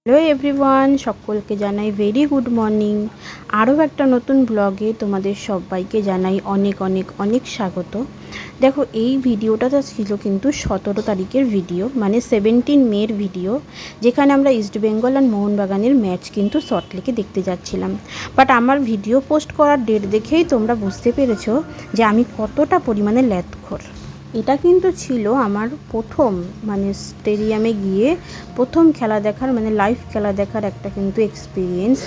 Hello everyone, সকলকে জানাই very good morning. আরও একটা নতুন ব্লগে তোমাদের সবাইকে জানাই অনেক অনেক অনেক স্বাগত। দেখো, এই ভিডিওটা ছিল কিন্তু 17 তারিখের ভিডিও, মানে 17 মের ভিডিও, যেখানে আমরা ইস্টবেঙ্গল আর মোহনবাগানের ম্যাচ কিন্তু সল্টলেকে দেখতে যাচ্ছিলাম। বাট আমার ভিডিও পোস্ট করার ডেট দেখেই তোমরা বুঝতে পেরেছো যে আমি কতটা পরিমাণে ল্যাথখোর। এটা কিন্তু ছিল আমার প্রথম, মানে স্টেডিয়ামে গিয়ে প্রথম খেলা দেখার, মানে লাইভ খেলা দেখার একটা কিন্তু এক্সপিরিয়েন্স।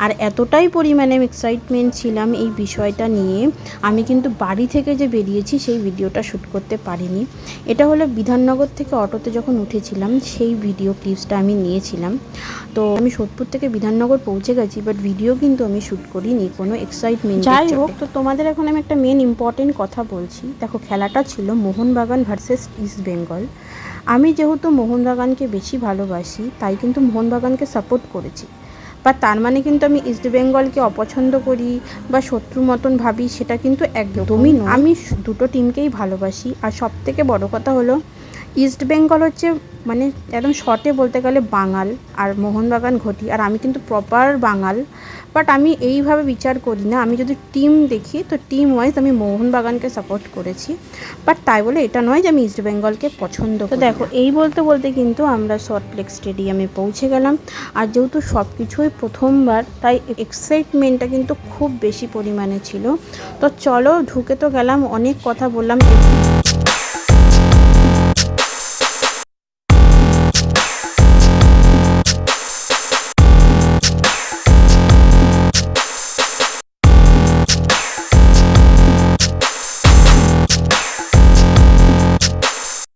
আর এতটাই পরিমাণে আমি এক্সাইটমেন্ট ছিলাম এই বিষয়টা নিয়ে, আমি কিন্তু বাড়ি থেকে যে বেরিয়েছি সেই ভিডিওটা শ্যুট করতে পারিনি। এটা হলো বিধাননগর থেকে অটোতে যখন উঠেছিলাম সেই ভিডিও ক্লিপসটা আমি নিয়েছিলাম। তো আমি সোদপুর থেকে বিধাননগর পৌঁছে গেছি, বাট ভিডিও কিন্তু আমি শ্যুট করিনি কোনো এক্সাইটমেন্ট। যাই হোক, তো তোমাদের এখন আমি একটা মেন ইম্পর্টেন্ট কথা বলছি। দেখো, খেলাটা ছিল মোহনবাগান ভার্সেস ইস্টবেঙ্গল। আমি যেহেতু মোহনবাগানকে বেশি ভালোবাসি, তাই কিন্তু মোহনবাগানকে সাপোর্ট করেছি। বা তার মানে কিন্তু আমি ইস্টবেঙ্গলকে অপছন্দ করি বা শত্রু মতন ভাবি, সেটা কিন্তু একদমই নয়। আমি দুটো টিমকেই ভালোবাসি। আর সবথেকে বড় কথা হলো, ইস্টবেঙ্গল হচ্ছে মানে একদম শর্টে বলতে গেলে বাঙাল, আর মোহনবাগান ঘটি। আর আমি কিন্তু প্রপার বাঙাল, বাট আমি এইভাবে বিচার করি না। আমি যদি টিম দেখি তো টিম ওয়াইজ আমি মোহনবাগানকে সাপোর্ট করেছি, বাট তাই বলে এটা নয় যে আমি ইস্টবেঙ্গলকে পছন্দ করি। তো দেখো, এই বলতে বলতে কিন্তু আমরা সল্টলেক স্টেডিয়ামে পৌঁছে গেলাম। আর যেহেতু সব কিছুই প্রথমবার, তাই এক্সাইটমেন্টটা কিন্তু খুব বেশি পরিমাণে ছিল। তো চলো, ঢুকে তো গেলাম, অনেক কথা বললাম।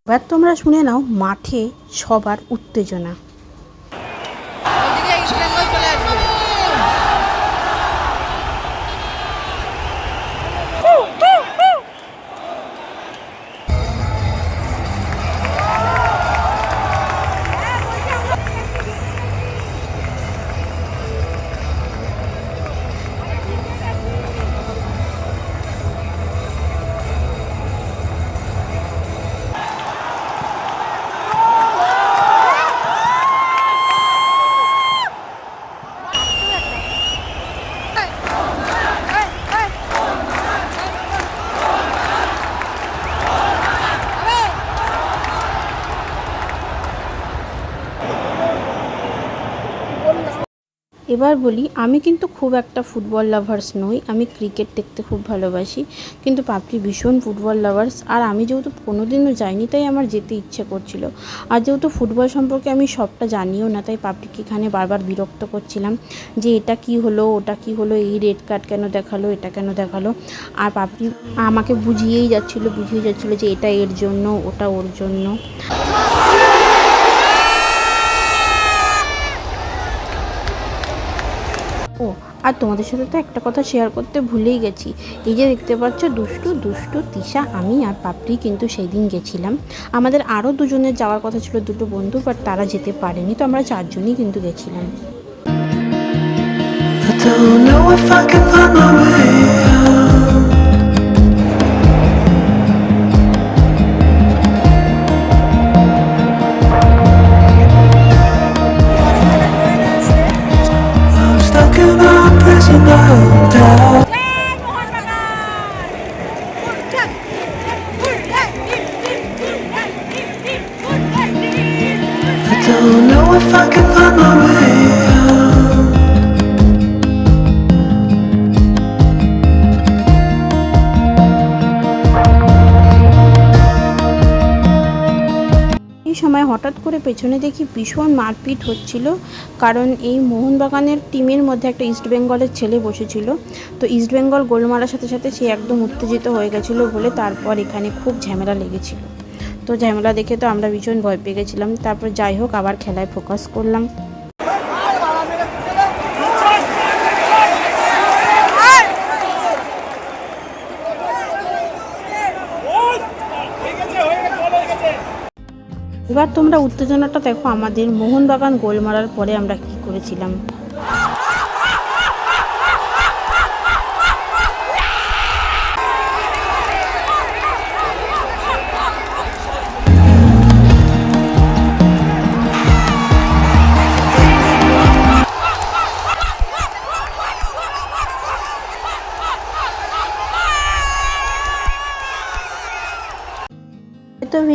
এবার তোমরা শুনে নাও মাঠে সবার উত্তেজনা। এবার বলি, আমি কিন্তু খুব একটা ফুটবল লাভার্স নই। আমি ক্রিকেট দেখতে খুব ভালোবাসি, কিন্তু পাপড়ি ভীষণ ফুটবল লাভার্স। আর আমি যেহেতু কোনোদিনও যাইনি, তাই আমার যেতে ইচ্ছে করছিল। আর যেহেতু ফুটবল সম্পর্কে আমি সবটা জানিও না, তাই পাপড়িকে এখানে বারবার বিরক্ত করছিলাম যে এটা কি হলো, ওটা কি হলো, এই রেড কার্ড কেন দেখালো, এটা কেন দেখালো। আর পাপড়ি আমাকে বুঝিয়ে যাচ্ছিলো যে এটা এর জন্য, ওটা ওর জন্য। ও, আর তোমাদের সাথে তো একটা কথা শেয়ার করতে ভুলেই গেছি। এই যে দেখতে পাচ্ছ, দুষ্টু তিশা, আমি আর পাপড়ি কিন্তু সেই দিন গেছিলাম। আমাদের আরও দুজনের যাওয়ার কথা ছিল, দুটো বন্ধু, বাট তারা যেতে পারেনি। তো আমরা চারজনই কিন্তু গেছিলাম। Don't know if I can find my way out. এই সময় হঠাৎ করে পেছনে দেখি ভীষণ মারপিট হচ্ছিল, কারণ এই মোহনবাগানের টিমের মধ্যে একটা ইস্টবেঙ্গলের ছেলে বসেছিল। তো ইস্টবেঙ্গল গোল মারার সাথে সাথে সে একদম উত্তেজিত হয়ে গেছিলো বলে তারপর এখানে খুব ঝামেলা লেগেছিল। তো ঝামেলা দেখে তো আমরা ভীষণ ভয় পেয়ে গেছিলাম। তারপর যাই হোক, আবার খেলায় ফোকাস করলাম। এবার তোমরা উত্তেজনাটা দেখো আমাদের মোহনবাগান গোল মারার পরে আমরা কি করেছিলাম।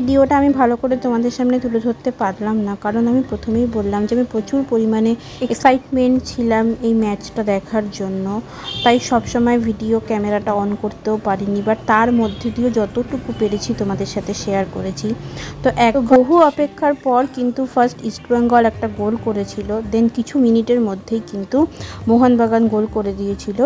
ভিডিওটা আমি ভালো করে তোমাদের সামনে তুলে ধরতে পারলাম না, কারণ আমি প্রথমেই বললাম যে আমি প্রচুর পরিমাণে এক্সাইটমেন্ট ছিলাম এই ম্যাচটা দেখার জন্য, তাই সবসময় ভিডিও ক্যামেরাটা অন করতেও পারিনি, বাট তার মধ্যে দিয়েও যতটুকু পেরেছি তোমাদের সাথে শেয়ার করেছি। তো বহু অপেক্ষার পর কিন্তু ফার্স্ট ইস্টবেঙ্গল একটা গোল করেছিল, দেন কিছু মিনিটের মধ্যেই কিন্তু মোহনবাগান গোল করে দিয়েছিল,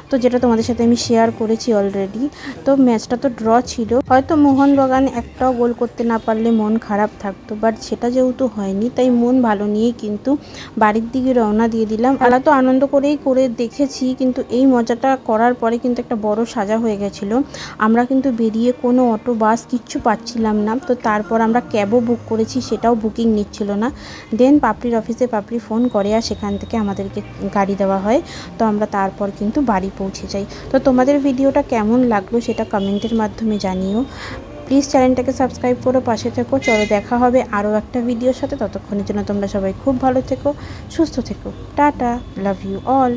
তো যেটা তোমাদের সাথে আমি শেয়ার করেছি অলরেডি। তো ম্যাচটা তো ড্র ছিল, হয়তো মোহনবাগান একটাও গোল করতে না পারলে মন খারাপ থাকতো, বাট সেটা যেহেতু হয়নি তাই মন ভালো নিয়েই কিন্তু বাড়ির দিকে রওনা দিয়ে দিলাম। খেলা তো আনন্দ করেই করে দেখেছি, কিন্তু এই মজাটা করার পরে কিন্তু একটা বড় সাজা হয়ে গেছিলো। আমরা কিন্তু বেরিয়ে কোনো অটো বাস কিচ্ছু পাচ্ছিলাম না, তো তারপর আমরা ক্যাবও বুক করেছি, সেটাও বুকিং নিচ্ছিল না। দেন পাপড়ির অফিসে পাপড়ি ফোন করে আর সেখান থেকে আমাদেরকে গাড়ি দেওয়া হয়, তো আমরা তারপর কিন্তু বাড়ি পৌঁছে যাই। তো তোমাদের ভিডিওটা কেমন লাগলো সেটা কমেন্টের মাধ্যমে জানিও। প্লিজ চ্যানেলটাকে সাবস্ক্রাইব করো, পাশে থেকো। চলো দেখা হবে আরও একটা ভিডিওর সাথে, ততক্ষণের জন্য তোমরা সবাই খুব ভালো থেকো, সুস্থ থেকো। Tata, love you all.